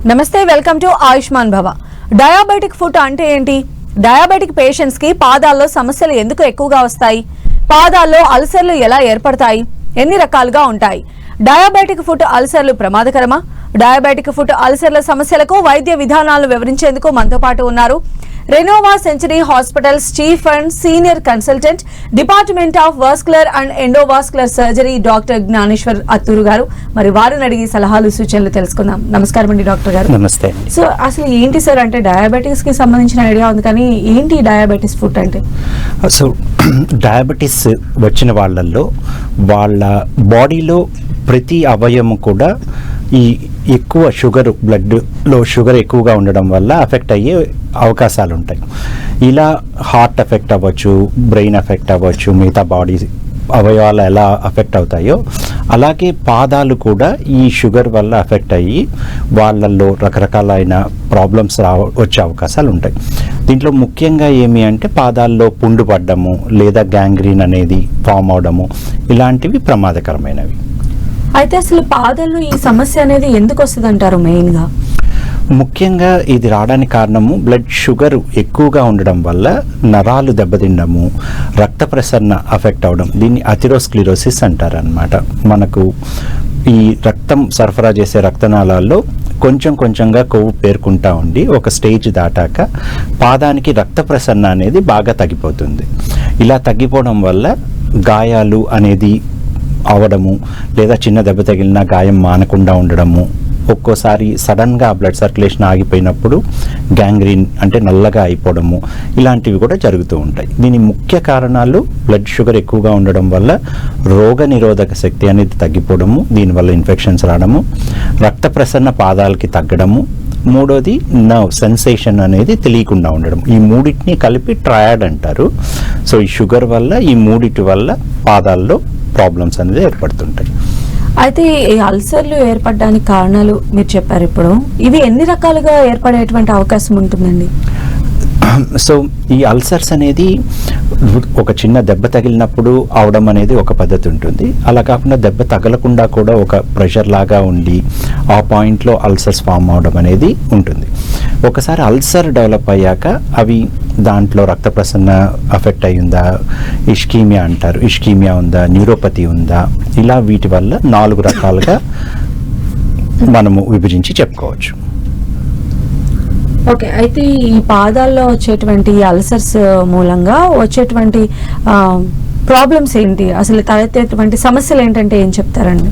నమస్తే, welcome to Ayushman భవ. Diabetic foot అంటే ఏంటి? డయాబెటిక్ పేషెంట్స్ కి పాదాల్లో సమస్యలు ఎందుకు ఎక్కువగా వస్తాయి? పాదాల్లో అల్సర్లు ఎలా ఏర్పడతాయి? ఎన్ని రకాలుగా ఉంటాయి? డయాబెటిక్ ఫుట్ అల్సర్లు ప్రమాదకరమా? డయాబెటిక్ ఫుట్ అల్సర్ల సమస్యలకు వైద్య విధానాలను వివరించేందుకు మనతో పాటు ఉన్నారు Renova Century Hospitals chief and senior consultant, department of vascular and endovascular surgery, doctor Gnaneshwar Atturu garu. మరి వారిని అడిగి సలహాలు సూచనలు తెలుసుకుందాం. నమస్కారం అండి డాక్టర్ గారు. నమస్తే. సో అసలు ఏంటి సార్ అంటే డయాబెటిక్స్ కి సంబంధించిన ఐడియా ఉంది, కానీ ఏంటి డయాబెటిస్ ఫుట్ అంటే? సో డయాబెటీస్ వచ్చిన వాళ్ళల్లో వాళ్ళ బాడీలో ప్రతి అవయవం కూడా ఈ ఎక్కువ షుగర్, బ్లడ్లో షుగర్ ఎక్కువగా ఉండడం వల్ల అఫెక్ట్ అయ్యే అవకాశాలు ఉంటాయి. ఇలా హార్ట్ ఎఫెక్ట్ అవ్వచ్చు, బ్రెయిన్ ఎఫెక్ట్ అవ్వచ్చు, మిగతా బాడీ అవయవాలు ఎలా అఫెక్ట్ అవుతాయో అలాగే పాదాలు కూడా ఈ షుగర్ వల్ల అఫెక్ట్ అయ్యి వాళ్ళల్లో రకరకాలైన ప్రాబ్లమ్స్ వచ్చే అవకాశాలు ఉంటాయి. దీంట్లో ముఖ్యంగా ఏమి అంటే పాదాల్లో పుండు పడ్డము లేదా గ్యాంగ్రీన్ అనేది ఫామ్ అవడము, ఇలాంటివి ప్రమాదకరమైనవి. అయితే అసలు పాదాల్లో ఈ సమస్య అనేది ఎందుకు వస్తుంది అంటారు? మెయిన్గా ముఖ్యంగా ఇది రావడానికి కారణము బ్లడ్ షుగర్ ఎక్కువగా ఉండడం వల్ల నరాలు దెబ్బతిండము, రక్త ప్రసరణ అఫెక్ట్ అవడం, దీన్ని అథెరోస్క్లిరోసిస్ అంటారనమాట. మనకు ఈ రక్తం సరఫరా చేసే రక్తనాళాల్లో కొంచెం కొంచెంగా కొవ్వు పేరుకుంటా ఉండి ఒక స్టేజ్ దాటాక పాదానికి రక్త ప్రసరణ అనేది బాగా తగ్గిపోతుంది. ఇలా తగ్గిపోవడం వల్ల గాయాలు అనేది అవడము, లేదా చిన్న దెబ్బ తగిలిన గాయం మానకుండా ఉండడము, ఒక్కోసారి సడన్గా బ్లడ్ సర్క్యులేషన్ ఆగిపోయినప్పుడు గ్యాంగ్రీన్ అంటే నల్లగా అయిపోవడము, ఇలాంటివి కూడా జరుగుతూ ఉంటాయి. దీని ముఖ్య కారణాలు బ్లడ్ షుగర్ ఎక్కువగా ఉండడం వల్ల రోగ నిరోధక శక్తి అనేది తగ్గిపోవడము, దీనివల్ల ఇన్ఫెక్షన్స్ రావడము, రక్త ప్రసరణ పాదాలకి తగ్గడము, మూడోది నర్వ్ సెన్సేషన్ అనేది తెలియకుండా ఉండడం. ఈ మూడింటిని కలిపి ట్రయాడ్ అంటారు. సో ఈ షుగర్ వల్ల ఈ మూడిటి వల్ల పాదాల్లో ప్రాబ్లమ్స్ అనేది ఏర్పడుతుంటాయి. అయితే ఈ అల్సర్లు ఏర్పడడానికి కారణాలు మీరు చెప్పారు. ఇప్పుడు ఇవి ఎన్ని రకాలుగా ఏర్పడేటువంటి అవకాశం ఉంటుందండి? సో ఈ అల్సర్స్ అనేది ఒక చిన్న దెబ్బ తగిలినప్పుడు అవడం అనేది ఒక పద్ధతి ఉంటుంది. అలా కాకుండా దెబ్బ తగలకుండా కూడా ఒక ప్రెషర్ లాగా ఉండి ఆ పాయింట్లో అల్సర్స్ ఫామ్ అవడం అనేది ఉంటుంది. ఒకసారి అల్సర్ డెవలప్ అయ్యాక అవి దాంట్లో రక్త ప్రసరణ అఫెక్ట్ అయ్యిందా, ఇష్కీమియా అంటారు, ఇష్కీమియా ఉందా, న్యూరోపతి ఉందా, ఇలా వీటి వల్ల 4 రకాలుగా మనము విభజించి చెప్పుకోవచ్చు. ఓకే. అయితే ఈ పాదాల్లో వచ్చేటువంటి అల్సర్స్ మూలంగా వచ్చేటువంటి ప్రాబ్లమ్స్ ఏంటి, అసలు తలెత్తేటువంటి సమస్యలు ఏంటంటే ఏం చెప్తారండి?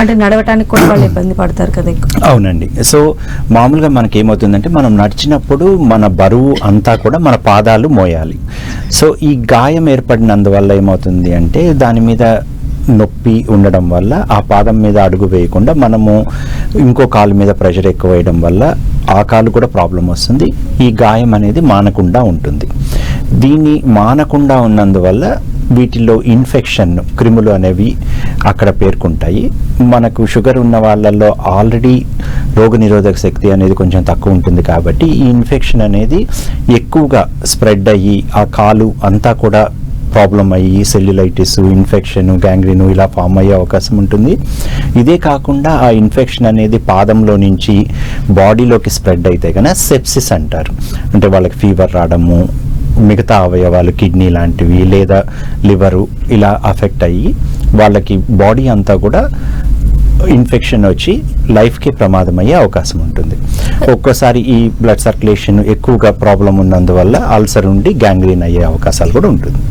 అంటే నడవటానికి కూడా వాళ్ళు ఇబ్బంది పడతారు కదా. అవునండి. సో మామూలుగా మనకి ఏమవుతుందంటే మనం నడిచినప్పుడు మన బరువు అంతా కూడా మన పాదాలు మోయాలి. సో ఈ గాయం ఏర్పడినందువల్ల ఏమవుతుంది అంటే దాని మీద నొప్పి ఉండడం వల్ల ఆ పాదం మీద అడుగు వేయకుండా మనము ఇంకో కాలు మీద ప్రెషర్ ఎక్కువ వేయడం వల్ల ఆ కాలు కూడా ప్రాబ్లం వస్తుంది. ఈ గాయం అనేది మానకుండా ఉంటుంది. దీన్ని మానకుండా ఉన్నందువల్ల వీటిల్లో ఇన్ఫెక్షన్, క్రిములు అనేవి అక్కడ పేర్కొంటాయి. మనకు షుగర్ ఉన్న వాళ్ళల్లో ఆల్రెడీ రోగనిరోధక శక్తి అనేది కొంచెం తక్కువ ఉంటుంది కాబట్టి ఈ ఇన్ఫెక్షన్ అనేది ఎక్కువగా స్ప్రెడ్ అయ్యి ఆ కాలు అంతా కూడా ప్రాబ్లం అయ్యి సెల్యులైటిస్, ఇన్ఫెక్షన్, గ్యాంగ్రీన్ ఇలా ఫామ్ అయ్యే అవకాశం ఉంటుంది. ఇదే కాకుండా ఆ ఇన్ఫెక్షన్ అనేది పాదంలో నుంచి బాడీలోకి స్ప్రెడ్ అయితే కనుక సెప్సిస్ అంటారు. అంటే వాళ్ళకి ఫీవర్ రావడము, మిగతా అవయవాలు కిడ్నీ లాంటివి లేదా లివరు ఇలా అఫెక్ట్ అయ్యి వాళ్ళకి బాడీ అంతా కూడా ఇన్ఫెక్షన్ వచ్చి లైఫ్కి ప్రమాదం అయ్యే అవకాశం ఉంటుంది. ఒక్కోసారి ఈ బ్లడ్ సర్క్యులేషన్ ఎక్కువగా ప్రాబ్లం ఉన్నందువల్ల అల్సర్ ఉండి గ్యాంగ్రీన్ అయ్యే అవకాశాలు కూడా ఉంటుంది.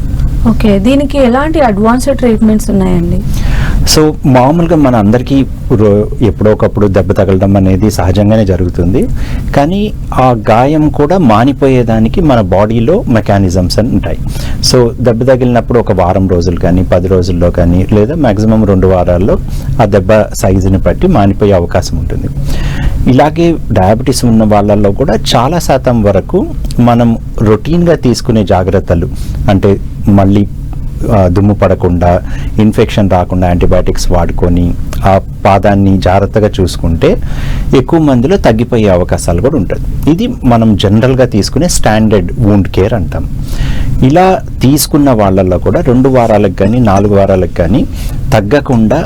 ఓకే. దీనికి ఎలాంటి అడ్వాన్స్డ్ ట్రీట్మెంట్స్ ఉన్నాయండి? సో మామూలుగా మన అందరికీ ఎప్పుడో ఒకప్పుడు దెబ్బ తగలడం అనేది సహజంగానే జరుగుతుంది. కానీ ఆ గాయం కూడా మానిపోయేదానికి మన బాడీలో మెకానిజమ్స్ అని ఉంటాయి. సో దెబ్బ తగిలినప్పుడు ఒక వారం రోజులు కానీ 10 రోజుల్లో కానీ లేదా మ్యాక్సిమం 2 వారాల్లో ఆ దెబ్బ సైజుని బట్టి మానిపోయే అవకాశం ఉంటుంది. ఇలాగే డయాబెటీస్ ఉన్న వాళ్ళల్లో కూడా చాలా శాతం వరకు మనం రొటీన్గా తీసుకునే జాగ్రత్తలు, అంటే మళ్ళీ దుమ్ము పడకుండా, ఇన్ఫెక్షన్ రాకుండా యాంటీబయాటిక్స్ వాడుకొని ఆ పాదాన్ని జాగ్రత్తగా చూసుకుంటే ఎక్కువ మందిలో తగ్గిపోయే అవకాశాలు కూడా ఉంటుంది. ఇది మనం జనరల్గా తీసుకునే స్టాండర్డ్ వూండ్ కేర్ అంటాం. ఇలా తీసుకున్న వాళ్ళల్లో కూడా 2 వారాలకు కానీ 4 వారాలకు కానీ తగ్గకుండా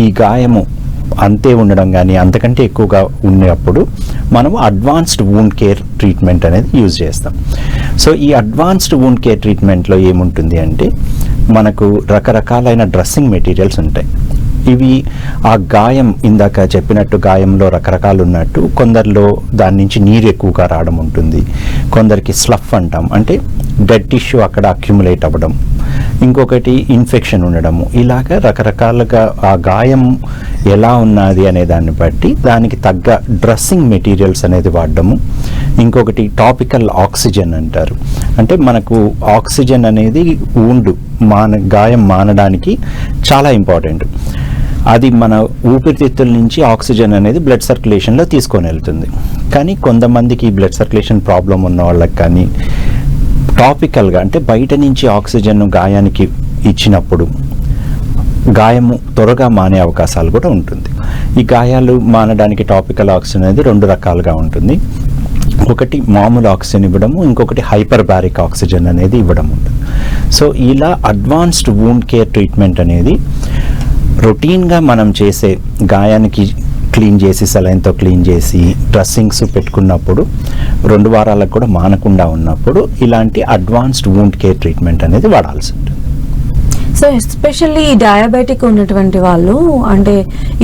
ఈ గాయము అంతే ఉండడం కానీ అంతకంటే ఎక్కువగా ఉన్నప్పుడు మనము అడ్వాన్స్డ్ వూండ్ కేర్ ట్రీట్మెంట్ అనేది యూజ్ చేస్తాం. సో ఈ అడ్వాన్స్డ్ వూండ్ కేర్ ట్రీట్మెంట్లో ఏముంటుంది అంటే మనకు రకరకాలైన డ్రెస్సింగ్ మెటీరియల్స్ ఉంటాయి. ఇవి ఆ గాయం, ఇందాక చెప్పినట్టు గాయంలో రకరకాలు ఉన్నట్టు కొందరిలో దాని నుంచి నీరు ఎక్కువగా రావడం ఉంటుంది, కొందరికి స్లఫ్ అంటాం, అంటే డెడ్ టిష్యూ అక్కడ అక్యుములేట్ అవ్వడం, ఇంకొకటి ఇన్ఫెక్షన్ ఉండడము. ఇలాగ రకరకాలుగా ఆ గాయం ఎలా ఉన్నది అనే దాన్ని బట్టి దానికి తగ్గ డ్రెస్సింగ్ మెటీరియల్స్ అనేది వాడడము. ఇంకొకటి టాపికల్ ఆక్సిజన్ అంటారు, అంటే మనకు ఆక్సిజన్ అనేది గాయం మానడానికి చాలా ఇంపార్టెంట్. అది మన ఊపిరితిత్తుల నుంచి ఆక్సిజన్ అనేది బ్లడ్ సర్క్యులేషన్లో తీసుకొని వెళ్తుంది. కానీ కొంతమందికి బ్లడ్ సర్క్యులేషన్ ప్రాబ్లం ఉన్న వాళ్ళకి కానీ టాపికల్గా, అంటే బయట నుంచి ఆక్సిజన్ గాయానికి ఇచ్చినప్పుడు గాయము త్వరగా మానే అవకాశాలు కూడా ఉంటుంది. ఈ గాయాలు మానడానికి టాపికల్ ఆక్సిజన్ అనేది 2 రకాలుగా ఉంటుంది. ఒకటి మామూలు ఆక్సిజన్ ఇవ్వడము, ఇంకొకటి హైపర్ బారిక్ ఆక్సిజన్ అనేది ఇవ్వడం ఉంటుంది. సో ఇలా అడ్వాన్స్డ్ వూండ్ కేర్ ట్రీట్మెంట్ అనేది రొటీన్గా మనం చేసే గాయానికి క్లీన్ చేసి సెలైన్తో క్లీన్ చేసి డ్రెస్సింగ్స్ పెట్టుకున్నప్పుడు 2 వారాలకు కూడా మానకుండా ఉన్నప్పుడు ఇలాంటి అడ్వాన్స్డ్ వూండ్ కేర్ ట్రీట్మెంట్ అనేది వాడాల్సి ఉంటుంది. సో ఎస్పెషల్లీ డయాబెటిక్ ఉన్నటువంటి వాళ్ళు అంటే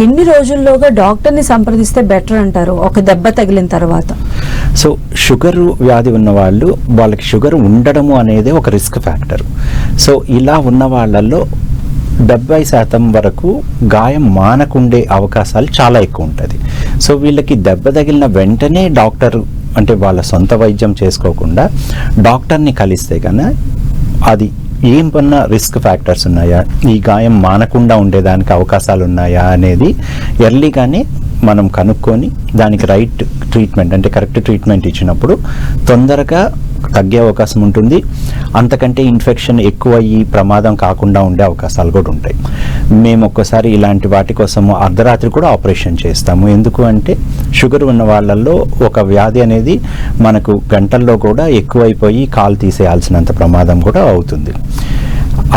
ఎన్ని రోజుల్లోగా డాక్టర్ని సంప్రదిస్తే బెటర్ అంటారు ఒక దెబ్బ తగిలిన తర్వాత? సో షుగరు వ్యాధి ఉన్న వాళ్ళు, వాళ్ళకి షుగర్ ఉండడము అనేది ఒక రిస్క్ ఫ్యాక్టర్. సో ఇలా ఉన్న వాళ్ళల్లో 70% వరకు గాయం మానకుండే అవకాశాలు చాలా ఎక్కువ ఉంటుంది. సో వీళ్ళకి దెబ్బ తగిలిన వెంటనే డాక్టర్, అంటే వాళ్ళ సొంత వైద్యం చేసుకోకుండా డాక్టర్ని కలిస్తే కన్నా అది ఏమన్నా రిస్క్ ఫ్యాక్టర్స్ ఉన్నాయా, ఈ గాయం మానకుండా ఉండేదానికి అవకాశాలు ఉన్నాయా అనేది ఎర్లీగానే మనం కనుక్కొని దానికి రైట్ ట్రీట్మెంట్, అంటే కరెక్ట్ ట్రీట్మెంట్ ఇచ్చినప్పుడు తొందరగా తగ్గే అవకాశం ఉంటుంది. అంతకంటే ఇన్ఫెక్షన్ ఎక్కువ అయ్యి ప్రమాదం కాకుండా ఉండే అవకాశాలు కూడా ఉంటాయి. మేము ఒక్కసారి ఇలాంటి వాటి కోసము అర్ధరాత్రి కూడా ఆపరేషన్ చేస్తాము. ఎందుకు అంటే షుగర్ ఉన్న వాళ్ళల్లో ఒక వ్యాధి అనేది మనకు గంటల్లో కూడా ఎక్కువైపోయి కాలు తీసేయాల్సినంత ప్రమాదం కూడా అవుతుంది.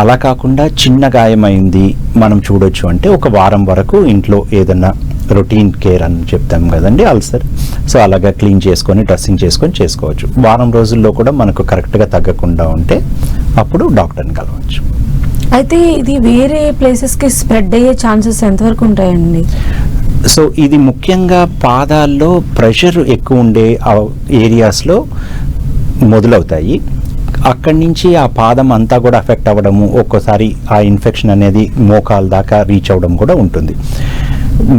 అలా కాకుండా చిన్న గాయమైంది మనం చూడొచ్చు అంటే ఒక వారం వరకు ఇంట్లో ఏదన్నా రొటీన్ కేర్ అని చెప్తాం కదండి, అల్సర్. సో అలాగా క్లీన్ చేసుకొని డ్రెస్సింగ్ చేసుకొని చేసుకోవచ్చు. వారం రోజుల్లో కూడా మనకు కరెక్ట్గా తగ్గకుండా ఉంటే అప్పుడు డాక్టర్ని కలవచ్చు. అయితే ఇది వేరే ప్లేసెస్కి స్ప్రెడ్ అయ్యే ఛాన్సెస్ ఎంతవరకు ఉంటాయండి? సో ఇది ముఖ్యంగా పాదాల్లో ప్రెషర్ ఎక్కువ ఉండే ఏరియాస్లో మొదలవుతాయి. అక్కడి నుంచి ఆ పాదం అంతా కూడా అఫెక్ట్ అవ్వడము, ఒక్కోసారి ఆ ఇన్ఫెక్షన్ అనేది మోకాల దాకా రీచ్ అవ్వడం కూడా ఉంటుంది.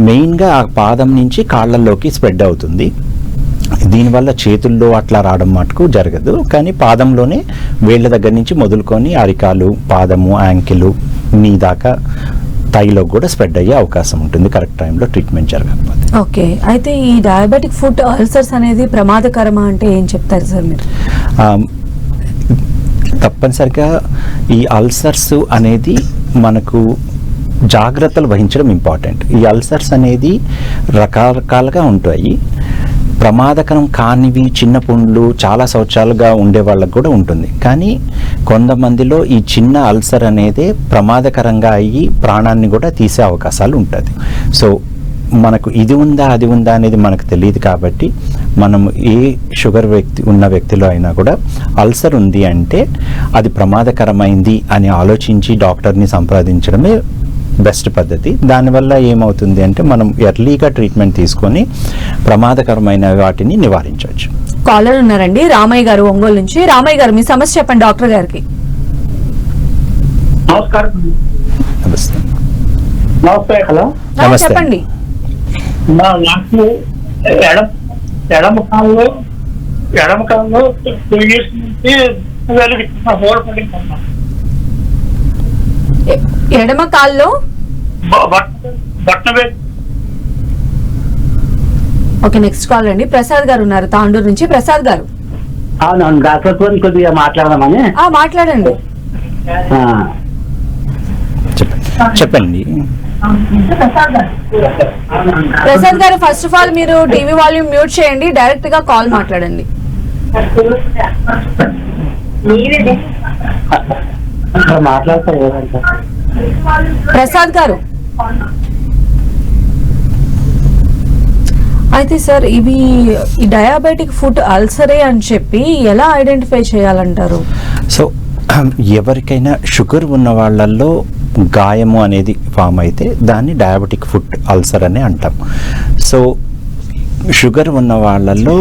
మెయిన్గా ఆ పాదం నుంచి కాళ్ళల్లోకి స్ప్రెడ్ అవుతుంది. దీనివల్ల చేతుల్లో అట్లా రావడం మటుకు జరగదు, కానీ పాదంలోనే వేళ్ళ దగ్గర నుంచి మొదలుకొని అరికాలు, పాదము, యాంకిలు, నీ దాకా థైలో కూడా స్ప్రెడ్ అయ్యే అవకాశం ఉంటుంది కరెక్ట్ టైంలో ట్రీట్మెంట్ జరగకపోతే. ఓకే, అయితే ఈ డయాబెటిక్ ఫుట్ అల్సర్స్ అనేది ప్రమాదకరమా అంటే ఏం చెప్తారు సార్ మీరు? తప్పనిసరిగా ఈ అల్సర్స్ అనేది మనకు జాగ్రత్తలు వహించడం ఇంపార్టెంట్. ఈ అల్సర్స్ అనేది రకరకాలుగా ఉంటాయి. ప్రమాదకరం కానివి చిన్న పుండ్లు చాలా సంవత్సరాలుగా ఉండే వాళ్ళకు కూడా ఉంటుంది. కానీ కొంతమందిలో ఈ చిన్న అల్సర్ అనేది ప్రమాదకరంగా అయ్యి ప్రాణాన్ని కూడా తీసే అవకాశాలు ఉంటుంది. సో మనకు ఇది ఉందా అది ఉందా అనేది మనకు తెలియదు. కాబట్టి మనం ఏ షుగర్ ఉన్న వ్యక్తిలో అయినా కూడా అల్సర్ ఉంది అంటే అది ప్రమాదకరమైంది అని ఆలోచించి డాక్టర్ని సంప్రదించడమే బెస్ట్ పద్ధతి. దానివల్ల ఏమవుతుంది అంటే మనం ఎర్లీగా ట్రీట్మెంట్ తీసుకొని ప్రమాదకరమైన వాటిని నివారించవచ్చు. కాలర్ ఉన్నారండి, రామయ్య గారు ఒంగోలు నుంచి. రామయ్య గారు మీ సమస్య చెప్పండి డాక్టర్ గారికి. నమస్కారం. నమస్తే. నమస్తే. హలో, నమస్తే. చెప్పండి. నాకు ఎడమ కాలంలో 2 years నుంచి హోల్ పడిందమ్మా. ఎడమ కాల్లో బట్టన. ఓకే, నెక్స్ట్ కాల్ అండి. ప్రసాద్ గారు ఉన్నారు తాండూరు నుంచి. ప్రసాద్ గారు. అవునవును, డాక్టర్ కొద్దిగా మాట్లాడదామని. మాట్లాడండి. చెప్పండి. ప్రసాద్ గారు, ఫస్ట్ ఆఫ్ ఆల్ మీరు టీవీ వాల్యూమ్ మ్యూట్ చేయండి, డైరెక్ట్ గా కాల్ మాట్లాడండి. మాట్లాడతారు ప్రసాద్ గారు. అయితే సార్ ఈ డయాబెటిక్ ఫుట్ అల్సరే అని చెప్పి ఎలా ఐడెంటిఫై చేయాలంటారు? సో ఎవరికైనా షుగర్ ఉన్న వాళ్ళల్లో గాయము అనేది ఫామ్ అయితే దాన్ని డయాబెటిక్ ఫుట్ అల్సర్ అని అంటాం. సో షుగర్ ఉన్న వాళ్ళల్లో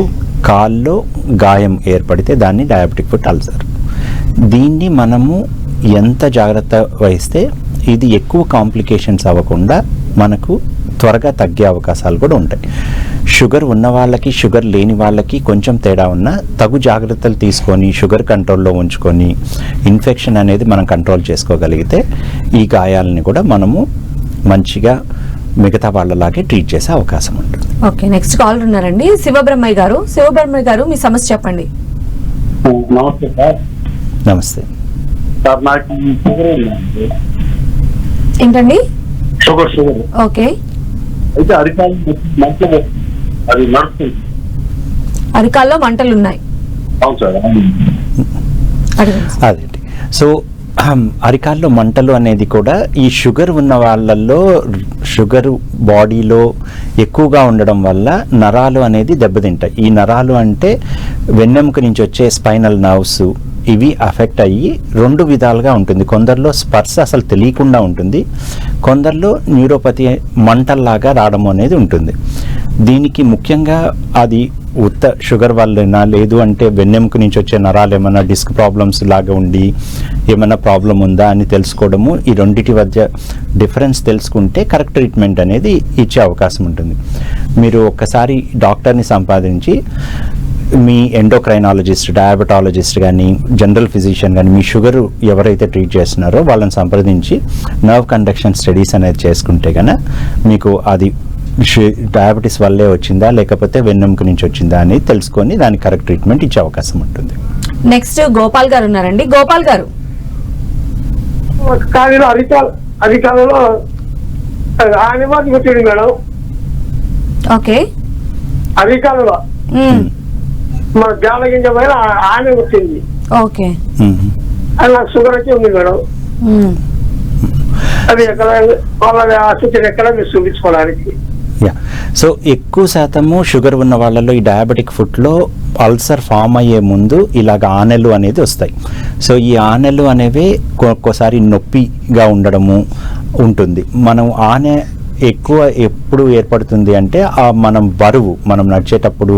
కాల్లో గాయం ఏర్పడితే దాన్ని డయాబెటిక్ ఫుట్ అల్సర్. దీన్ని మనము ఎంత జాగ్రత్త వహిస్తే ఇది ఎక్కువ కాంప్లికేషన్స్ అవ్వకుండా మనకు త్వరగా తగ్గే అవకాశాలు కూడా ఉంటాయి. షుగర్ ఉన్న వాళ్ళకి షుగర్ లేని వాళ్ళకి కొంచెం తేడా ఉన్నా తగు జాగ్రత్తలు తీసుకొని షుగర్ కంట్రోల్లో ఉంచుకొని ఇన్ఫెక్షన్ అనేది మనం కంట్రోల్ చేసుకోగలిగితే ఈ గాయాలని కూడా మనము మంచిగా మిగతా వాళ్ళలాగే ట్రీట్ చేసే అవకాశం ఉంటుంది. ఓకే, నెక్స్ట్ కాలర్ ఉన్నారండి, శివబ్రహ్మయ్య గారు. శివబ్రహ్మయ్య గారు, మీ సమస్య చెప్పండి. నమస్తే సార్. నమస్తే సార్ నాకు షుగర్ ఉందండి. ఏంటండి? షుగర్. ఓకే, అయితే అరికాలు మంటలు అది నడుస్తుంది. అరికాల్లో మంటలు ఉన్నాయి. అవును సార్. అడగండి. అదేంటి. సో అరికాల్లో మంటలు అనేది కూడా ఈ షుగర్ ఉన్న వాళ్ళల్లో షుగర్ బాడీలో ఎక్కువగా ఉండడం వల్ల నరాలు అనేది దెబ్బతింటాయి. ఈ నరాలు అంటే వెన్నెముక నుంచి వచ్చే స్పైనల్ నర్వ్స్, ఇవి అఫెక్ట్ అయ్యి రెండు విధాలుగా ఉంటుంది. కొందరిలో స్పర్శ అసలు తెలియకుండా ఉంటుంది, కొందరిలో న్యూరోపతి మంటల్లాగా రావడం అనేది ఉంటుంది. దీనికి ముఖ్యంగా అది ఉత్త షుగర్ వల్లనా, లేదు అంటే వెన్నెముక నుంచి వచ్చే నరాలు ఏమైనా డిస్క్ ప్రాబ్లమ్స్ లాగా ఉండి ఏమైనా ప్రాబ్లం ఉందా అని తెలుసుకోవడము, ఈ రెండింటి మధ్య డిఫరెన్స్ తెలుసుకుంటే కరెక్ట్ ట్రీట్మెంట్ అనేది ఇచ్చే అవకాశం ఉంటుంది. మీరు ఒక్కసారి డాక్టర్ని సంపాదించి మీ ఎండోక్రైనాలజిస్ట్, డయాబెటాలజిస్ట్ కానీ, జనరల్ ఫిజిషియన్ కానీ, మీ షుగర్ ఎవరైతే ట్రీట్ చేస్తున్నారో వాళ్ళని సంప్రదించి నర్వ్ కండక్షన్ స్టడీస్ అనేది చేసుకుంటే కనుక మీకు అది డయాబెటీస్ వల్లే వచ్చిందా లేకపోతే వెన్నెముక నుంచి వచ్చిందా అని తెలుసుకొని దానికి కరెక్ట్ ట్రీట్మెంట్ ఇచ్చే అవకాశం ఉంటుంది. నెక్స్ట్ గోపాల్ గారు ఉన్నారండి. గోపాల్ గారు, కానీ అరికాలలో ఆనిమాకి వచ్చింది మేడం. ఓకే, అరికాలలో మన జాల గింజ పైన ఆనే వచ్చింది. ఓకే, అది నాకు షుగర్ వచ్చి ఉంది మేడం. అది ఎక్కడ వాళ్ళ ఆసుపత్రి ఎక్కడ మీరు చూపించుకోవడానికి? సో ఎక్కువ శాతము షుగర్ ఉన్న వాళ్ళలో ఈ డయాబెటిక్ ఫుట్లో అల్సర్ ఫామ్ అయ్యే ముందు ఇలాగ ఆనెలు అనేది వస్తాయి. సో ఈ ఆనెలు అనేవి ఒక్కోసారి నొప్పిగా ఉండడము ఉంటుంది. మనం ఆనె ఎక్కువ ఎప్పుడు ఏర్పడుతుంది అంటే మనం నడిచేటప్పుడు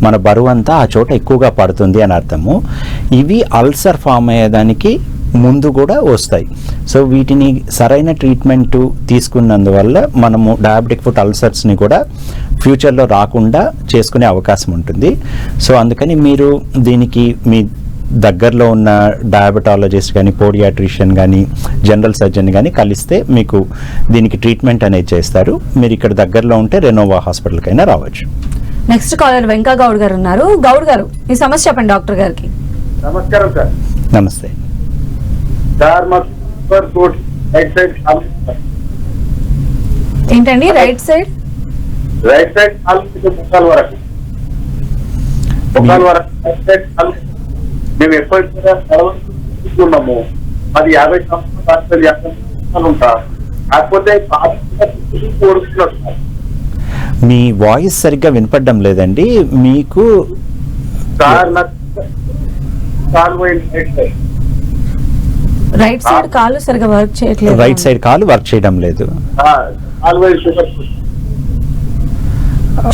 మన బరువు అంతా ఆ చోట ఎక్కువగా పడుతుంది అని అర్థము. ఇవి అల్సర్ ఫామ్ అయ్యేదానికి ముందు కూడా వస్తాయి. సో వీటిని సరైన ట్రీట్మెంట్ తీసుకున్నందువల్ల మనము డయాబెటిక్ ఫుట్ అల్సర్స్ని కూడా ఫ్యూచర్లో రాకుండా చేసుకునే అవకాశం ఉంటుంది. సో అందుకని మీరు దీనికి మీ దగ్గరలో ఉన్న డయాబెటాలజిస్ట్ కానీ, పోడియాట్రిషియన్ కానీ, జనరల్ సర్జన్ కానీ కలిస్తే మీకు దీనికి ట్రీట్మెంట్ అనేది చేస్తారు. మీరు ఇక్కడ దగ్గరలో ఉంటే రెనోవా హాస్పిటల్కైనా రావచ్చు. నెక్స్ట్ కాలర్ వెంకా గౌడ్ గారు ఉన్నారు. గౌడ్ గారు, మీ సమస్య చెప్పండి డాక్టర్ గారికి. నమస్కారం సార్. నమస్తే సార్, మా రైట్ సైడ్ ఏంటండి? రైట్ సైడ్ ముఖాల వరకు రైట్ సైడ్ మేము ఎప్పుడున్నాము. అది 50 సంవత్సరాలు ఉంటా. కాకపోతే మీ వాయిస్ సరిగ్గా వినపడడం లేదండి. మీకు సార్ రైట్ సైడ్ కాలు సరిగా వర్క్ చేయట్లేదు. రైట్ సైడ్ కాలు వర్క్ చేయడం లేదు.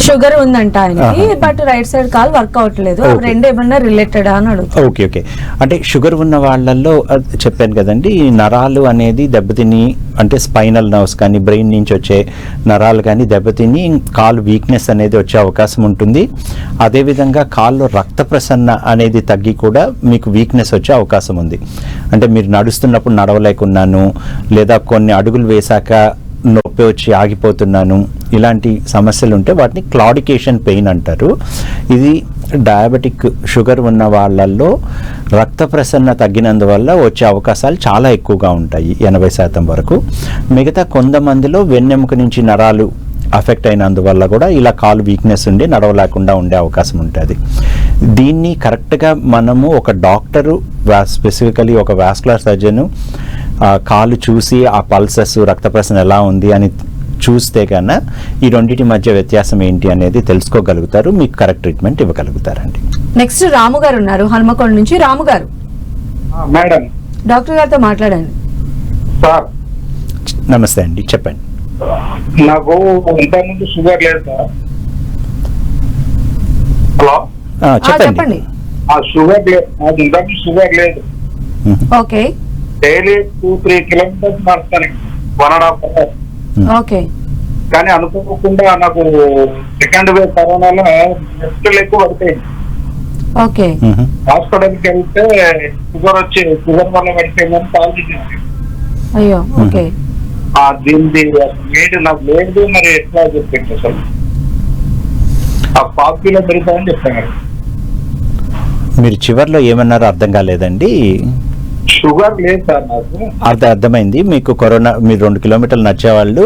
షుగర్ ఉందంట ఆయనకి, but right side call work అవట్లేదు. రెండు ఏమన్నా రిలేటెడ్ అని అడుగుతారు. ఓకే, అంటే షుగర్ ఉన్న వాళ్ళల్లో చెప్పాను కదండి, ఈ నరాలు అనేది దెబ్బతిని, అంటే స్పైనల్ నర్వ్స్ కానీ బ్రెయిన్ నుంచి వచ్చే నరాలు కానీ దెబ్బతిని కాలు వీక్నెస్ అనేది వచ్చే అవకాశం ఉంటుంది. అదేవిధంగా కాల్లో రక్త ప్రసరణ అనేది తగ్గి కూడా మీకు వీక్నెస్ వచ్చే అవకాశం ఉంది. అంటే మీరు నడుస్తున్నప్పుడు నడవలేకున్నాను, లేదా కొన్ని అడుగులు వేశాక నొప్పి వచ్చి ఆగిపోతున్నాను, ఇలాంటి సమస్యలు ఉంటే వాటిని క్లాడికేషన్ పెయిన్ అంటారు. ఇది డయాబెటిక్ షుగర్ ఉన్న వాళ్ళల్లో రక్త ప్రసరణ తగ్గినందువల్ల వచ్చే అవకాశాలు చాలా ఎక్కువగా ఉంటాయి, 80% వరకు. మిగతా కొంతమందిలో వెన్నెముక నుంచి నరాలు అఫెక్ట్ అయినందువల్ల కూడా ఇలా కాలు వీక్నెస్ ఉండి నడవలేకుండా ఉండే అవకాశం ఉంటుంది. దీన్ని కరెక్ట్గా మనము ఒక డాక్టరు, స్పెసిఫికలీ ఒక వాస్కులర్ సర్జను కాలు చూసి ఆ పల్సెస్, రక్త ప్రసరణ ఎలా ఉంది అని చూస్తే కన్నా ఈ రెండింటి మధ్య వ్యత్యాసం ఏంటి అనేది తెలుసుకోగలుగుతారు, మీకు కరెక్ట్ ట్రీట్మెంట్ ఇవ్వగలుగుతారండి. నెక్స్ట్ రాము గారు ఉన్నారు హనుమకొండ నుంచి. రాము గారు, మేడం డాక్టర్ గారితో మాట్లాడండి. సార్ నమస్తే అండి, చెప్పండి. నాకు ఇంతకుముందు షుగర్ లేదు సార్. హలో, చెప్పండి. ఆ షుగర్ లేదు, నాకు ఇంతకుముందు షుగర్ లేదు. ఓకే డైలీ 2-3 కిలోమీటర్స్ నడుస్తాను, 1.5 hours. ఓకే కానీ అనుకోకుండా నాకు సెకండ్ వేవ్ కరోనాలో టెస్టులు ఎక్కువ పడతాయి. ఓకే హాస్పిటల్కి వెళ్తే షుగర్ వల్ల పడిపోయిందని కాల్ చేసింది. అయ్యో ఓకే. దీనిది లేదు, నాకు లేదు, మరి ఎట్లా చెప్పింది అసలు ఆ 5 కిలో పెరుగుతామని చెప్పాను. మీరు చివర్లో ఏమన్నారో అర్థం కాలేదండి. షుగర్ లేదు సార్ నాకు. అర్థమైంది. మీకు కరోనా, మీరు 2 కిలోమీటర్లు నడిచేవాళ్ళు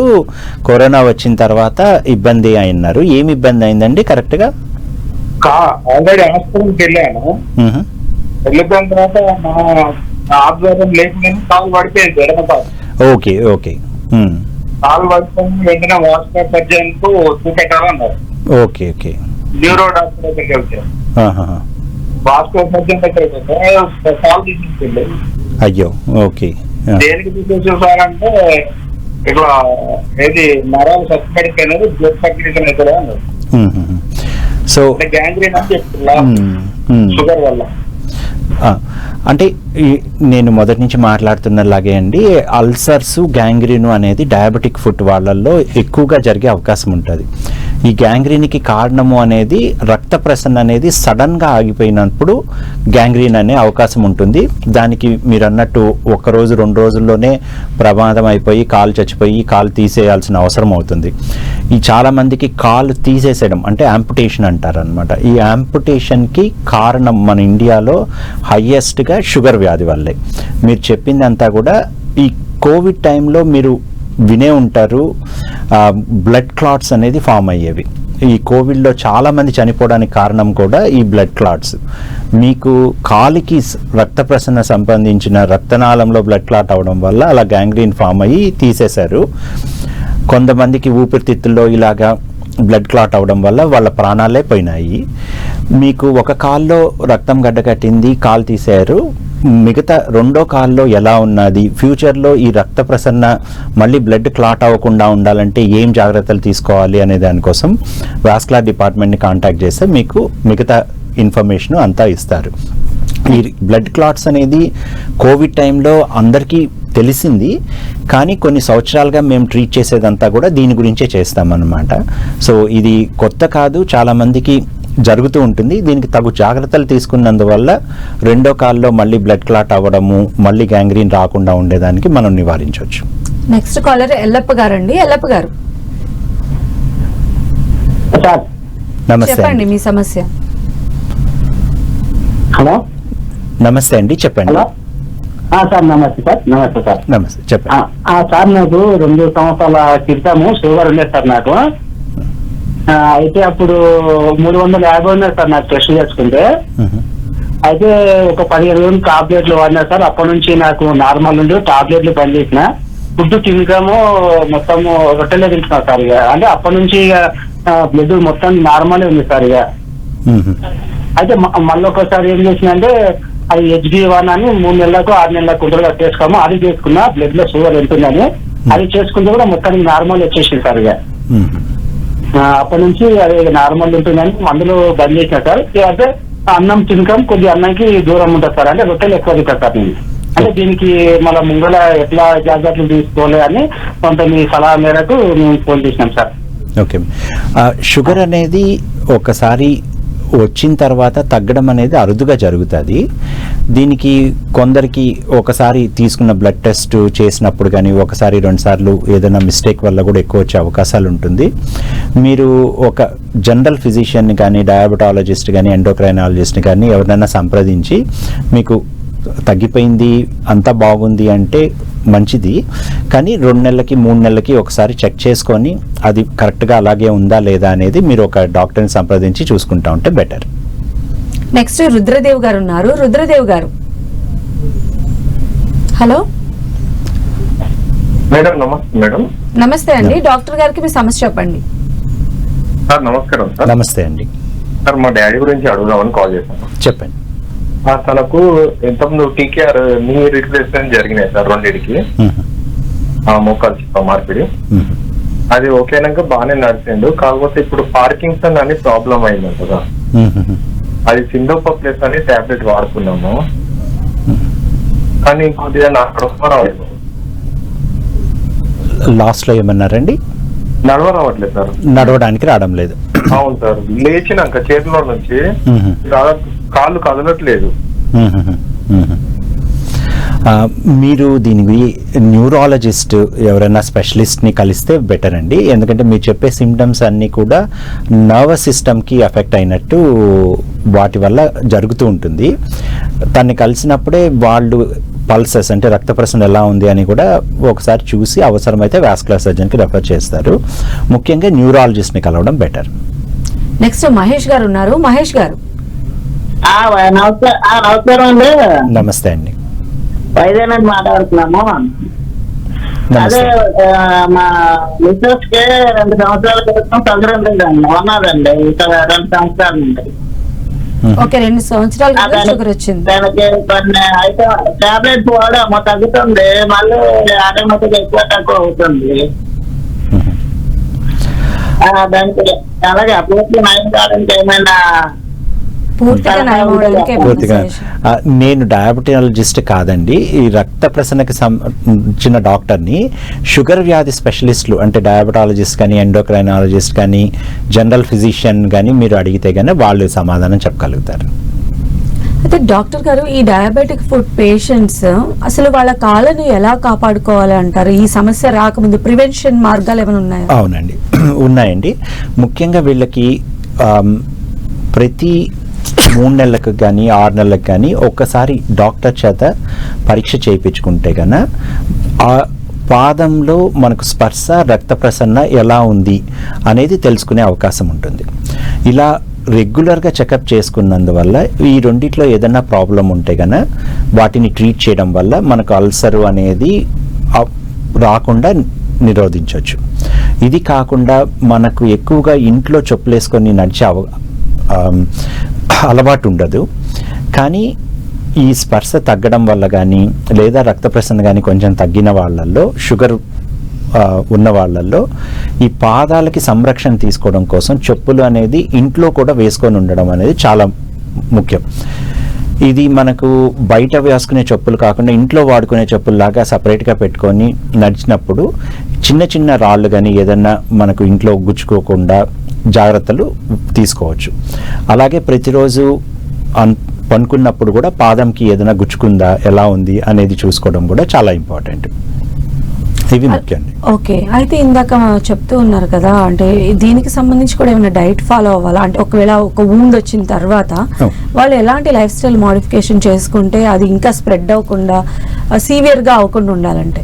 కరోనా వచ్చిన తర్వాత ఇబ్బంది అయినారు. ఏమి ఇబ్బంది అయిందండి కరెక్ట్గా? ఆల్రెడీ హాస్పిటల్కి వెళ్ళాను. వెళ్ళిపోయిన తర్వాత నా ఆధ్వర్యం లేకుండా కాలు పడిపోయింది, ఎడమ కాలు. Okay okay. కాలు పడిపోయింది, వెంటనే వాస్కులర్ సర్జన్ కు చూపెట్టాలన్నారు. Okay okay. న్యూరో డాక్టర్ దగ్గరికి వెళ్తాను. వాస్కులర్ సర్జన్ దగ్గరికి వెళ్తే కాలు తీసేసింది. అయ్యో ఓకే. దేనికి తీసేసారంటే ఇట్లా ఏది నరాలు సత్పడిపోయినది, బ్లడ్ సర్క్యులేషన్ అవుతుంది అన్నారు. సో గ్యాంగ్రీన్ అని చెప్తున్నా షుగర్ వల్ల. అంటే నేను మొదటి నుంచి మాట్లాడుతున్నలాగే అండి, అల్సర్స్, గ్యాంగ్రీను అనేది డయాబెటిక్ ఫుట్ వాళ్ళల్లో ఎక్కువగా జరిగే అవకాశం ఉంటుంది. ఈ గ్యాంగ్రీన్కి కారణము అనేది రక్త ప్రసరణ అనేది సడన్గా ఆగిపోయినప్పుడు గ్యాంగ్రీన్ అనే అవకాశం ఉంటుంది. దానికి మీరు అన్నట్టు 1 రోజు 2 రోజుల్లోనే ప్రమాదం అయిపోయి కాలు చచ్చిపోయి కాలు తీసేయాల్సిన అవసరం అవుతుంది. ఈ చాలామందికి కాలు తీసేసేయడం అంటే యాంపుటేషన్ అంటారనమాట. ఈ యాంపుటేషన్కి కారణం మన ఇండియాలో హయ్యెస్ట్గా షుగర్ వ్యాధి వల్లే. మీరు చెప్పిందంతా కూడా ఈ కోవిడ్ టైంలో మీరు వినే ఉంటారు, బ్లడ్ క్లాట్స్ అనేది ఫామ్ అయ్యేవి. ఈ కోవిడ్లో చాలామంది చనిపోవడానికి కారణం కూడా ఈ బ్లడ్ క్లాట్స్. మీకు కాలికి రక్త ప్రసరణ సంబంధించిన రక్తనాళంలో బ్లడ్ క్లాట్ అవడం వల్ల అలా గ్యాంగ్రీన్ ఫామ్ అయ్యి తీసేశారు. కొంతమందికి ఊపిరితిత్తుల్లో ఇలాగా బ్లడ్ క్లాట్ అవడం వల్ల వాళ్ళ ప్రాణాలే పోయినాయి. మీకు ఒక కాల్లో రక్తం గడ్డకట్టింది, కాలు తీశారు, మిగతా 2వ కాల్లో ఎలా ఉన్నది, ఫ్యూచర్లో ఈ రక్త ప్రసరణ మళ్ళీ బ్లడ్ క్లాట్ అవ్వకుండా ఉండాలంటే ఏం జాగ్రత్తలు తీసుకోవాలి అనే దానికోసం వాస్కులర్ డిపార్ట్మెంట్ని కాంటాక్ట్ చేస్తే మీకు మిగతా ఇన్ఫర్మేషన్ అంతా ఇస్తారు. ఈ బ్లడ్ క్లాట్స్ అనేది కోవిడ్ టైంలో అందరికీ తెలిసింది, కానీ కొన్ని సంవత్సరాలుగా మేము ట్రీట్ చేసేదంతా కూడా దీని గురించే చేస్తామన్నమాట. సో ఇది కొత్త కాదు, చాలామందికి జరుగుతూ ఉంటుంది. దీనికి తగు జాగ్రత్తలు తీసుకున్నందువల్ల 2వ కాల్లో మళ్ళీ బ్లడ్ క్లాట్ అవ్వడము, మళ్ళీ గ్యాంగ్రీన్ రాకుండా ఉండేదానికి మనం నివారించవచ్చు. నెక్స్ట్ కాలర్ ఎల్లప్ప గారండి. ఎల్లప్ప గారు, నమస్తే. చెప్పండి మీ సమస్య. హలో, నమస్తే అండి, చెప్పండి. హలో సార్, నమస్తే సార్. నమస్తే సార్. నమస్తే, చెప్పండి. సార్, నాకు 2 సంవత్సరాల క్రితము షుగర్ ఉండేది సార్ నాకు. అయితే అప్పుడు 350 ఉన్నది సార్ నాకు టెస్ట్ చేసుకుంటే. అయితే ఒక 15 రోజులు టాబ్లెట్లు వాడినా సార్. అప్పటి నుంచి నాకు నార్మల్ ఉండి టాబ్లెట్లు పనిచేసిన, ఫుడ్ తినకము మొత్తము రొట్టెలే తింటున్నా సార్. ఇక అంటే అప్పటి నుంచి ఇక బ్లడ్ మొత్తం నార్మల్ ఉంది సార్. ఇక అయితే మళ్ళీ ఒకసారి ఏం చేసిన అంటే అది HB1 అని 3 నెలలకు 6 నెలలకు కుంటలుగా చేసుకోము, అది చేసుకున్నా బ్లడ్ లో షుగర్ ఉంటుందని. అది చేసుకుంటే కూడా మొత్తానికి నార్మల్ వచ్చేసింది సార్. ఇక అప్పటి నుంచి అది నార్మల్ ఉంటుందని మందులు బంద్ చేసిన సార్. అంటే అన్నం తినకం కొద్దిగా అన్నంకి దూరం ఉంటుంది సార్. అంటే రొట్టెలు ఎక్కువ తింటారు సార్ నేను. అంటే దీనికి మళ్ళీ ముంగల ఎట్లా జాగ్రత్తలు తీసుకోవాలి అని కొంత మీ సలహా మేరకు మేము ఫోన్ చేసినాం సార్. ఓకే. షుగర్ అనేది ఒకసారి వచ్చిన తర్వాత తగ్గడం అనేది అరుదుగా జరుగుతుంది. దీనికి కొందరికి ఒకసారి తీసుకున్న బ్లడ్ టెస్ట్ చేసినప్పుడు కానీ ఒకసారి 2 సార్లు ఏదైనా మిస్టేక్ వల్ల కూడా ఎక్కువ వచ్చే అవకాశాలు ఉంటుంది. మీరు ఒక జనరల్ ఫిజిషియన్ని కానీ, డయాబెటాలజిస్ట్ కానీ, ఎండోక్రైనాలజిస్ట్ని కానీ ఎవరినైనా సంప్రదించి మీకు తగ్గిపోయింది అంతా బాగుంది అంటే మంచిది, కానీ 2 నెలలకి 3 నెలలకి ఒకసారి చెక్ చేసుకొని అది కరెక్ట్గా అలాగే ఉందా లేదా అనేది మీరు ఒక డాక్టర్ని సంప్రదించి చూసుకుంటా ఉంటే బెటర్. నెక్స్ట్ రుద్రదేవ్ గారు ఉన్నారు. రుద్రదేవ్ గారు, హలో. మేడం నమస్తే. మేడం నమస్తే అండి, డాక్టర్ గారికి మీ సమస్య చెప్పండి. సార్ నమస్కారం సార్. నమస్తే అండి, సార్ మా డాడీ గురించి అడుగుదామని కాల్ చేశాను. చెప్పండి. తనకు ఇంతకుముందు టీకేఆర్ నీ రిప్లేస్మెంట్ జరిగినాయి సార్ రెండింటికి, మోకాలు మార్పిడి. అది ఓకేనాక బాగానే నడిచిండు. కాకపోతే ఇప్పుడు పార్కిన్సన్ అని ప్రాబ్లం అయింది కదా, అది సిండోపప్లేస్ అని టాబ్లెట్ వాడుతున్నాము, కానీ కొద్దిగా నాకు రావట్లేదు. లాస్ట్ లో ఏమన్నారండి? రావట్లేదు సార్. నడవడానికి రావడం లేదు. అవును సార్, లేచినాక చేతిలో నుంచి కాళ్ళు కదలట్లేదు. మీరు దీనికి న్యూరాలజిస్ట్ ఎవరైనా స్పెషలిస్ట్ని కలిస్తే బెటర్ అండి. ఎందుకంటే మీరు చెప్పే సిమ్టమ్స్ అన్నీ కూడా నర్వస్ సిస్టమ్కి ఎఫెక్ట్ అయినట్టు వాటి వల్ల జరుగుతూ ఉంటుంది. తన్ని కలిసినప్పుడే వాళ్ళు పల్సెస్ అంటే రక్త ప్రసరణ ఎలా ఉంది అని కూడా ఒకసారి చూసి అవసరమైతే వాస్కులర్ సర్జన్కి రెఫర్ చేస్తారు. ముఖ్యంగా న్యూరాలజిస్ట్ని కలవడం బెటర్. నెక్స్ట్ మహేష్ గారు ఉన్నారు. మహేష్ గారు నమస్కారం అండి. నమస్తే అండి, వైజాగ్ నుంచి మాట్లాడుతున్నాము. అదే మా మిస్సెస్ కి 2 సంవత్సరాల క్రితం సంక్రాంతి ఉన్నదండి, 2 సంవత్సరాల నుండి. ఓకే, 2 సంవత్సరాల క్రితం షుగర్ వచ్చింది. దానికి కొన్ని ఐటమ్ టాబ్లెట్స్ వాడాము, తగ్గుతుంది, మళ్ళీ ఆటోమేటిక్ ఎక్కువ తక్కువ అవుతుంది. దానికి అలాగే పూర్తి నయం కావడానికి ఏమైనా పూర్తిగా నేను డయాబెటాలజిస్ట్ కాదండి, ఈ రక్త ప్రసరణకి సంబంధించిన డాక్టర్ని. షుగర్ వ్యాధి స్పెషలిస్టులు అంటే డయాబెటాలజిస్ట్ కానీ, ఎండోక్రైనాలజిస్ట్ కానీ, జనరల్ ఫిజిషియన్ కానీ మీరు అడిగితే కానీ వాళ్ళు సమాధానం చెప్పగలుగుతారు. అయితే డాక్టర్ గారు, ఈ డయాబెటిక్ ఫుడ్ పేషెంట్స్ అసలు వాళ్ళ కాళ్ళను ఎలా కాపాడుకోవాలి అంటారు? ఈ సమస్య రాకముందు ప్రివెన్షన్ మార్గాలు ఏమైనా ఉన్నాయా? అవునండి, ఉన్నాయండి. ముఖ్యంగా వీళ్ళకి ప్రతి 3 నెలలకు కానీ 6 నెలలకు కానీ ఒక్కసారి డాక్టర్ చేత పరీక్ష చేయించుకుంటే కన్నా ఆ పాదంలో మనకు స్పర్శ, రక్త ప్రసరణ ఎలా ఉంది అనేది తెలుసుకునే అవకాశం ఉంటుంది. ఇలా రెగ్యులర్గా చెకప్ చేసుకున్నందువల్ల ఈ రెండిట్లో ఏదైనా ప్రాబ్లం ఉంటే కన్నా వాటిని ట్రీట్ చేయడం వల్ల మనకు అల్సర్ అనేది రాకుండా నిరోధించవచ్చు. ఇది కాకుండా మనకు ఎక్కువగా ఇంట్లో చెప్పులేసుకొని నడిచే అలవాటు ఉండదు, కానీ ఈ స్పర్శ తగ్గడం వల్ల కానీ లేదా రక్త ప్రసరణ కానీ కొంచెం తగ్గిన వాళ్ళల్లో, షుగర్ ఉన్న వాళ్ళల్లో ఈ పాదాలకి సంరక్షణ తీసుకోవడం కోసం చెప్పులు అనేది ఇంట్లో కూడా వేసుకొని ఉండడం అనేది చాలా ముఖ్యం. ఇది మనకు బయట వేసుకునే చెప్పులు కాకుండా ఇంట్లో వాడుకునే చెప్పుల్లాగా సపరేట్గా పెట్టుకొని నడిచినప్పుడు చిన్న చిన్న రాళ్ళు కానీ ఏదన్నా మనకు ఇంట్లో గుచ్చుకోకుండా జాగ్రత్తలు తీసుకోవచ్చు. అలాగే ప్రతిరోజు పనుకున్నప్పుడు కూడా పాదంకి ఏదైనా గుచ్చుకుందా, ఎలా ఉంది అనేది చూసుకోవడం కూడా చాలా ఇంపార్టెంట్. ఇవి ముఖ్యం. ఓకే, అయితే ఇందాక చెప్తూ ఉన్నారు కదా, అంటే దీనికి సంబంధించి కూడా ఏమైనా డైట్ ఫాలో అవ్వాలా? అంటే ఒకవేళ ఒక వూండ్ వచ్చిన తర్వాత వాళ్ళు ఎలాంటి లైఫ్ స్టైల్ మోడిఫికేషన్ చేసుకుంటే అది ఇంకా స్ప్రెడ్ అవ్వకుండా, సివియర్గా అవ్వకుండా ఉండాలంటే?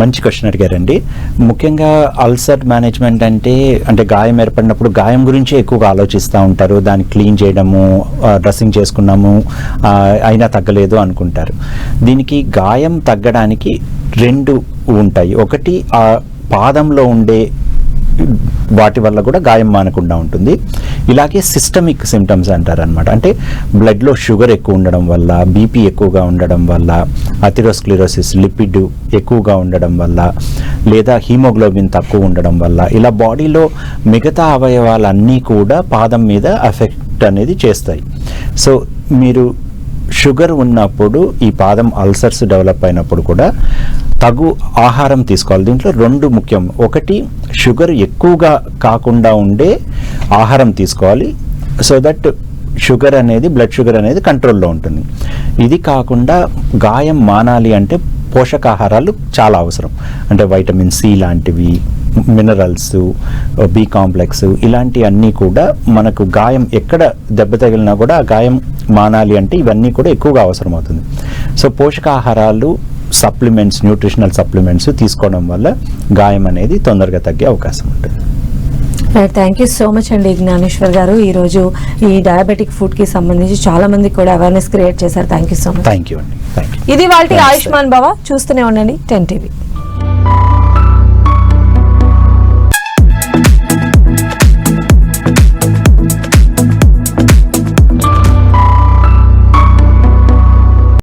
మంచి క్వశ్చన్ అడిగారండి. ముఖ్యంగా అల్సర్ మేనేజ్మెంట్ అంటే గాయం ఏర్పడినప్పుడు గాయం గురించి ఎక్కువగా ఆలోచిస్తూ ఉంటారు. దాన్ని క్లీన్ చేయడము, డ్రెస్సింగ్ చేసుకున్నాము అయినా తగ్గలేదు అనుకుంటారు. దీనికి గాయం తగ్గడానికి 2 ఉంటాయి. ఒకటి ఆ పాదంలో ఉండే వాటి వల్ల కూడా గాయం మానకుండా ఉంటుంది. ఇలాగే సిస్టమిక్ సిమ్టమ్స్ అంటారనమాట. అంటే బ్లడ్లో షుగర్ ఎక్కువ ఉండడం వల్ల, బీపీ ఎక్కువగా ఉండడం వల్ల, అథెరోస్క్లెరోసిస్, లిపిడ్ ఎక్కువగా ఉండడం వల్ల, లేదా హీమోగ్లోబిన్ తక్కువ ఉండడం వల్ల, ఇలా బాడీలో మిగతా అవయవాలన్నీ కూడా పాదం మీద ఎఫెక్ట్ అనేది చేస్తాయి. సో మీరు షుగర్ ఉన్నప్పుడు, ఈ పాదం అల్సర్స్ డెవలప్ అయినప్పుడు కూడా తగు ఆహారం తీసుకోవాలి. దీంట్లో 2 ముఖ్యం. ఒకటి షుగర్ ఎక్కువగా కాకుండా ఉండే ఆహారం తీసుకోవాలి, సో దట్ షుగర్ అనేది, బ్లడ్ షుగర్ అనేది కంట్రోల్లో ఉంటుంది. ఇది కాకుండా గాయం మానాలి అంటే పోషకాహారాలు చాలా అవసరం. అంటే వైటమిన్ సి లాంటివి, మినరల్స్, బి కాంప్లెక్స్, ఇలాంటివన్నీ కూడా మనకు గాయం ఎక్కడ దెబ్బ తగిలినా కూడా ఆ గాయం మానాలి అంటే ఇవన్నీ కూడా ఎక్కువగా అవసరం అవుతుంది. సో పోషకాహారాలు, సప్లిమెంట్స్, న్యూట్రిషనల్ సప్లిమెంట్స్ తీసుకోవడం వల్ల గాయం అనేది తొందరగా తగ్గే అవకాశం ఉంటుంది. థ్యాంక్ యూ సో మచ్ అండి జ్ఞానేశ్వర్ గారు. ఈరోజు ఈ డయాబెటిక్ ఫుడ్ కి సంబంధించి చాలా మంది కూడా అవేర్నెస్ క్రియేట్ చేశారు. Thank you so much. Thank you అండి. ఇది వాళ్ళ ఆయుష్మాన్ భవ. చూస్తూనే ఉండండి 10 TV.